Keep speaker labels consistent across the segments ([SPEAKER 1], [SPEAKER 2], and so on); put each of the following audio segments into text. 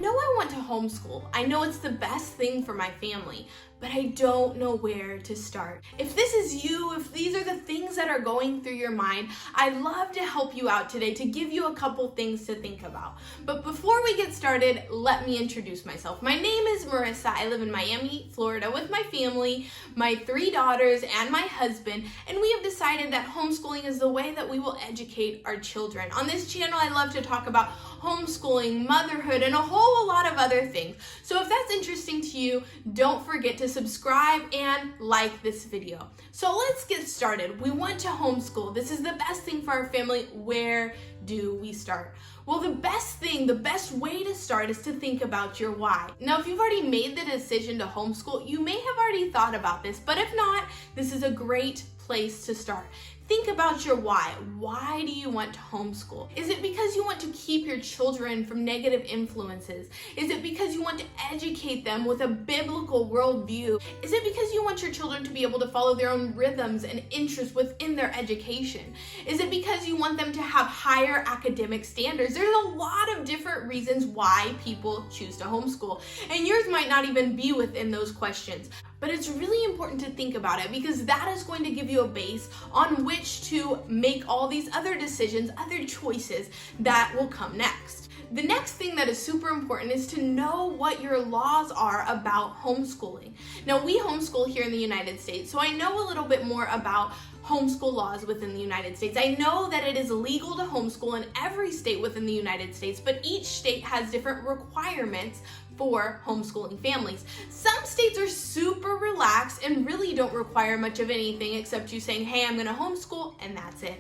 [SPEAKER 1] know I want to homeschool. I know it's the best thing for my family, but I don't know where to start. If this is you, if these are the things that are going through your mind, I'd love to help you out today to give you a couple things to think about. But before we get started, let me introduce myself. My name is Marissa. I live in Miami, Florida with my family, my 3 daughters, and my husband, and we have decided that homeschooling is the way that we will educate our children. On this channel, I love to talk about homeschooling, motherhood, and a whole lot of other things. So if that's interesting to you, don't forget to subscribe and like this video. So let's get started. We want to homeschool. This is the best thing for our family. Where do we start? Well, the best way to start is to think about your why. Now, if you've already made the decision to homeschool, you may have already thought about this, but if not, this is a great place to start. Think about your why. Why do you want to homeschool? Is it because you want to keep your children from negative influences? Is it because you want to educate them with a biblical worldview? Is it because you want your children to be able to follow their own rhythms and interests within their education? Is it because you want them to have higher academic standards? There's a lot of different reasons why people choose to homeschool, and yours might not even be within those questions. But it's really important to think about it because that is going to give you a base on which to make all these other decisions, other choices that will come next. The next thing that is super important is to know what your laws are about homeschooling. Now, we homeschool here in the United States, so I know a little bit more about homeschool laws within the United States. I know that it is legal to homeschool in every state within the United States, but each state has different requirements for homeschooling families. Some states are super relaxed and really don't require much of anything except you saying, hey, I'm gonna homeschool, and that's it.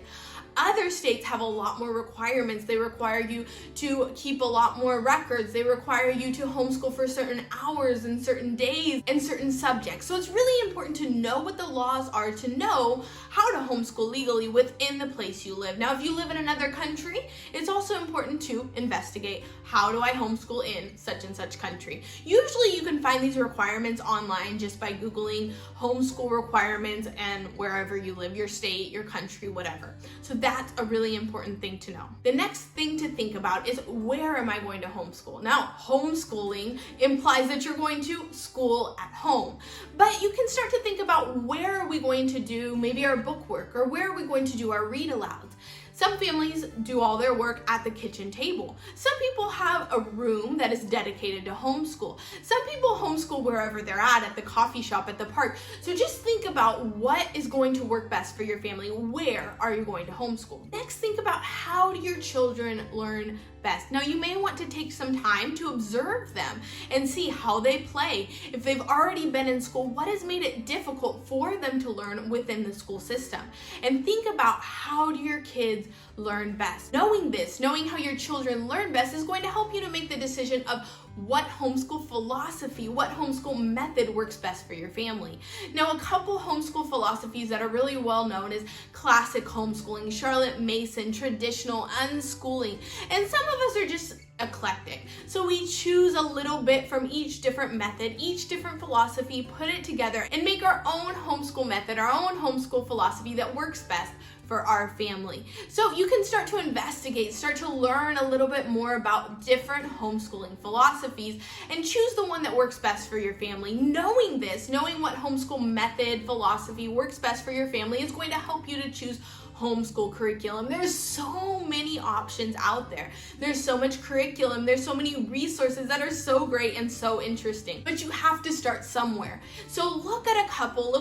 [SPEAKER 1] Other states have a lot more requirements. They require you to keep a lot more records. They require you to homeschool for certain hours and certain days and certain subjects. So it's really important to know what the laws are to know how to homeschool legally within the place you live. Now, if you live in another country, it's also important to investigate, how do I homeschool in such and such country? Usually you can find these requirements online just by Googling homeschool requirements and wherever you live, your state, your country, whatever. So that's a really important thing to know. The next thing to think about is, where am I going to homeschool? Now, homeschooling implies that you're going to school at home, but you can start to think about, where are we going to do maybe our book work, or where are we going to do our read alouds? Some families do all their work at the kitchen table. Some people have a room that is dedicated to homeschool. Some people homeschool wherever they're at the coffee shop, at the park. So just think about what is going to work best for your family. Where are you going to homeschool? Next, think about, how do your children learn best? Now, you may want to take some time to observe them and see how they play. If they've already been in school, what has made it difficult for them to learn within the school system? And think about, how do your kids learn best? Knowing this, knowing how your children learn best, is going to help you to make the decision of what homeschool philosophy, what homeschool method works best for your family. Now, a couple homeschool philosophies that are really well known is classic homeschooling, Charlotte Mason, traditional unschooling, and some of us are just eclectic. So we choose a little bit from each different method, each different philosophy, put it together and make our own homeschool method, our own homeschool philosophy that works best for our family. So you can start to investigate, start to learn a little bit more about different homeschooling philosophies and choose the one that works best for your family. Knowing this, knowing what homeschool method, philosophy works best for your family, is going to help you to choose homeschool curriculum. There's so many options out there. There's so much curriculum. There's so many resources that are so great and so interesting. But you have to start somewhere. So look at a couple.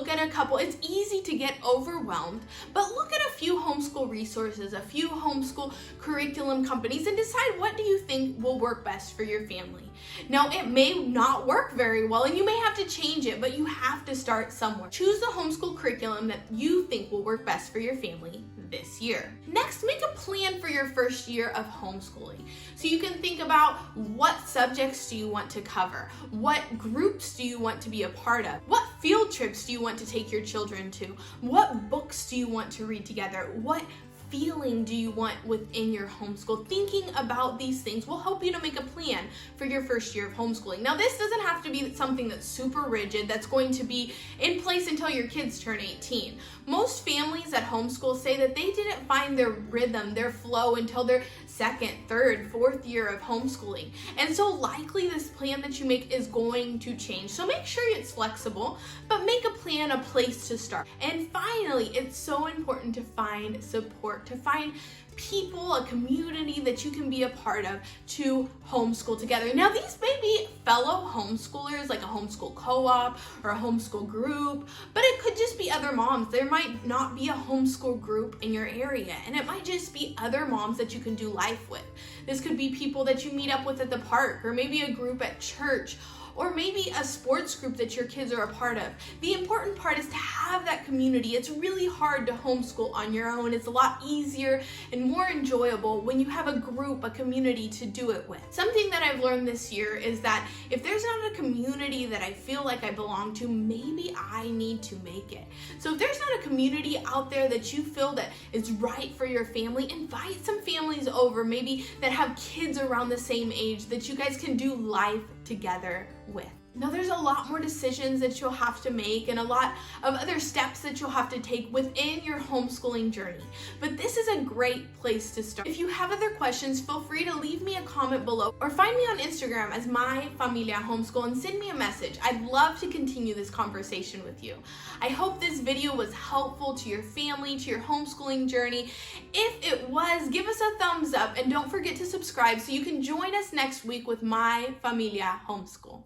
[SPEAKER 1] It's easy to get overwhelmed, but look at a few homeschool resources, a few homeschool curriculum companies, and decide, what do you think will work best for your family? Now, it may not work very well and you may have to change it, but you have to start somewhere. Choose the homeschool curriculum that you think will work best for your family this year. Next, make a plan for your first year of homeschooling. So you can think about, what subjects do you want to cover? What groups do you want to be a part of? What field trips do you want to take your children to? What books do you want to read together? What feeling do you want within your homeschool? Thinking about these things will help you to make a plan for your first year of homeschooling. Now, this doesn't have to be something that's super rigid, that's going to be in place until your kids turn 18. Most families that homeschool say that they didn't find their rhythm, their flow until their second, third, fourth year of homeschooling. And so likely this plan that you make is going to change. So make sure it's flexible, but make a plan, a place to start. And finally, it's so important to find support, to find people, a community that you can be a part of to homeschool together. Now, these may be fellow homeschoolers, like a homeschool co-op or a homeschool group, but it could just be other moms. There might not be a homeschool group in your area, and it might just be other moms that you can do life with. This could be people that you meet up with at the park, or maybe a group at church, or maybe a sports group that your kids are a part of. The important part is to have that community. It's really hard to homeschool on your own. It's a lot easier and more enjoyable when you have a group, a community to do it with. Something that I've learned this year is that if there's not a community that I feel like I belong to, maybe I need to make it. So if there's not a community out there that you feel that is right for your family, invite some families over, maybe that have kids around the same age that you guys can do life together with. Now, there's a lot more decisions that you'll have to make and a lot of other steps that you'll have to take within your homeschooling journey, but this is a great place to start. If you have other questions, feel free to leave me a comment below or find me on Instagram as My Familia Homeschool and send me a message. I'd love to continue this conversation with you. I hope this video was helpful to your family, to your homeschooling journey. If it was, give us a thumbs up and don't forget to subscribe so you can join us next week with My Familia Homeschool.